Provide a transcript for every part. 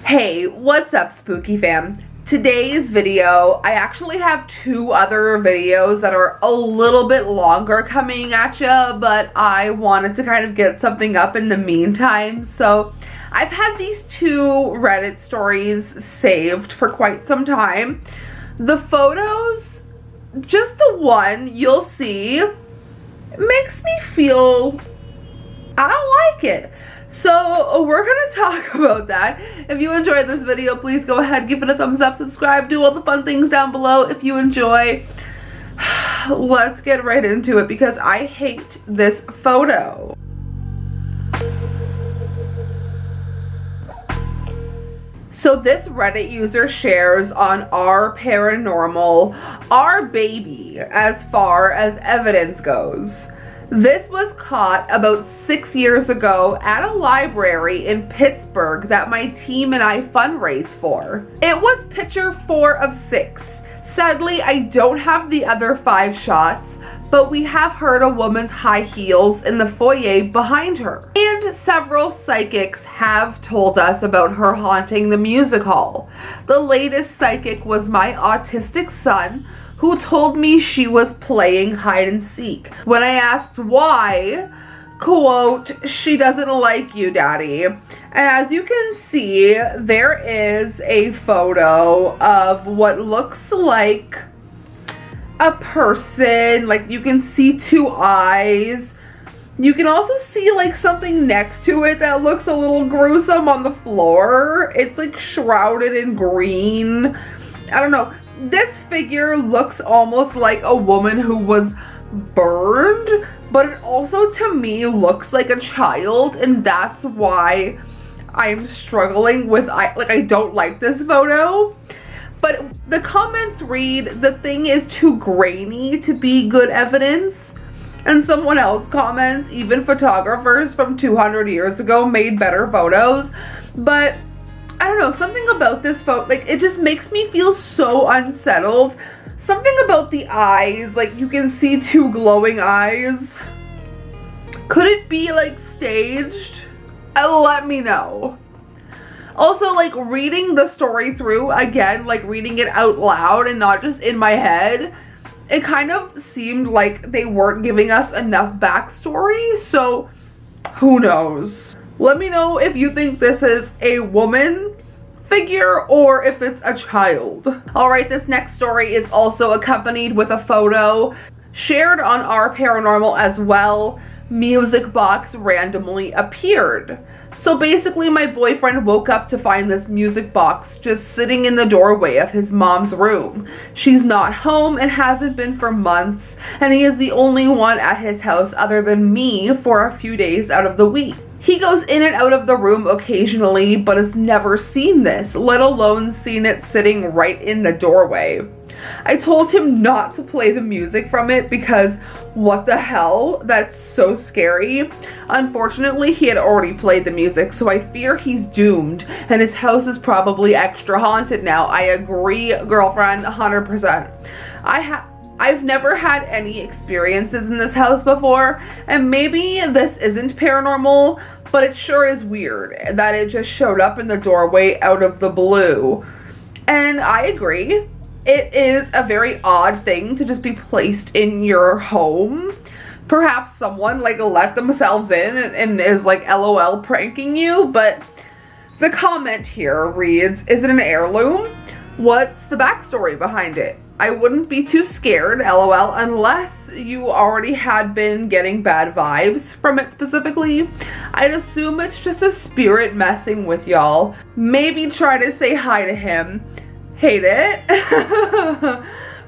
Hey, what's up, Spooky fam? Today's video, I actually have two other videos that are a little bit longer coming at you, but I wanted to kind of get something up in the meantime. So I've had these two Reddit stories saved for quite some time. The photos, just the one you'll see, makes me feel, I don't like it. So we're gonna talk about that. If you enjoyed this video, please go ahead, give it a thumbs up, subscribe, do all the fun things down below if you enjoy. Let's get right into it because I hate this photo. So this Reddit user shares on our paranormal, our baby, as far as evidence goes. This was caught about 6 years ago at a library in Pittsburgh that my team and I fundraise for. It was picture 4 of 6. Sadly, I don't have the other 5 shots, but we have heard a woman's high heels in the foyer behind her. And several psychics have told us about her haunting the music hall. The latest psychic was my autistic son, who told me she was playing hide and seek. When I asked why, quote, "She doesn't like you, Daddy." And as you can see, there is a photo of what looks like a person. Like, you can see 2 eyes. You can also see like something next to it that looks a little gruesome on the floor. It's like shrouded in green. I don't know. This figure looks almost like a woman who was burned, but it also to me looks like a child, and that's why I'm struggling with, I don't like this photo. But the comments read, "The thing is too grainy to be good evidence." And someone else comments, "Even photographers from 200 years ago made better photos." But I don't know, something about this photo, like, it just makes me feel so unsettled. Something about the eyes, like, you can see 2 glowing eyes. Could it be, like, staged? Let me know. Also, like, reading the story through, again, like, reading it out loud and not just in my head, it kind of seemed like they weren't giving us enough backstory, so who knows? Let me know if you think this is a woman figure or if it's a child. Alright, this next story is also accompanied with a photo shared on our paranormal as well. Music box randomly appeared. So basically my boyfriend woke up to find this music box just sitting in the doorway of his mom's room. She's not home and hasn't been for months, and he is the only one at his house other than me for a few days out of the week. He goes in and out of the room occasionally, but has never seen this, let alone seen it sitting right in the doorway. I told him not to play the music from it because what the hell, that's so scary. Unfortunately, he had already played the music, so I fear he's doomed and his house is probably extra haunted now. I agree, girlfriend, 100%. I've never had any experiences in this house before, and maybe this isn't paranormal, but it sure is weird that it just showed up in the doorway out of the blue. And I agree, it is a very odd thing to just be placed in your home. Perhaps someone like let themselves in and is like LOL pranking you, but the comment here reads, "Is it an heirloom? What's the backstory behind it? I wouldn't be too scared, LOL, unless you already had been getting bad vibes from it specifically. I'd assume it's just a spirit messing with y'all. Maybe try to say hi to him. Hate it."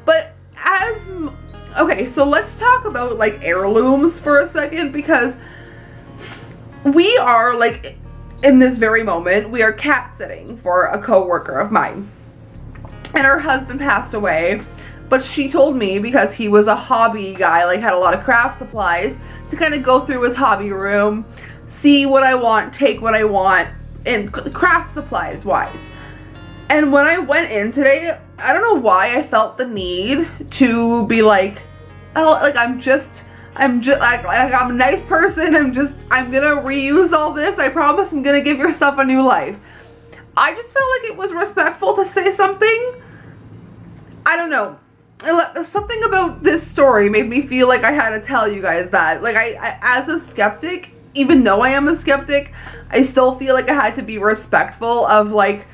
But okay, so let's talk about like heirlooms for a second, because we are like, in this very moment, we are cat sitting for a coworker of mine. And her husband passed away, but she told me, because he was a hobby guy, like had a lot of craft supplies, to kind of go through his hobby room, see what I want, take what I want, and craft supplies wise. And when I went in today, I don't know why I felt the need to be like, oh, like I'm like I'm a nice person, I'm gonna reuse all this, I promise I'm gonna give your stuff a new life. I just felt like it was respectful to say something. I don't know. Something about this story made me feel like I had to tell you guys that. Like, I as a skeptic, even though I am a skeptic, I still feel like I had to be respectful of, like,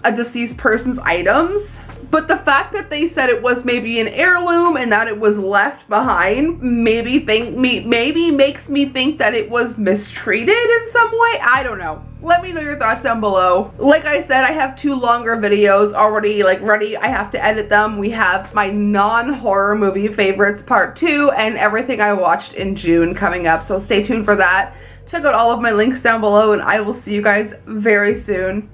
a deceased person's items. But the fact that they said it was maybe an heirloom and that it was left behind maybe makes me think that it was mistreated in some way. I don't know. Let me know your thoughts down below. Like I said, I have 2 longer videos already like ready. I have to edit them. We have my non-horror movie favorites part 2 and everything I watched in June coming up. So stay tuned for that. Check out all of my links down below and I will see you guys very soon.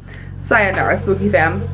Sayonara, Spooky fam.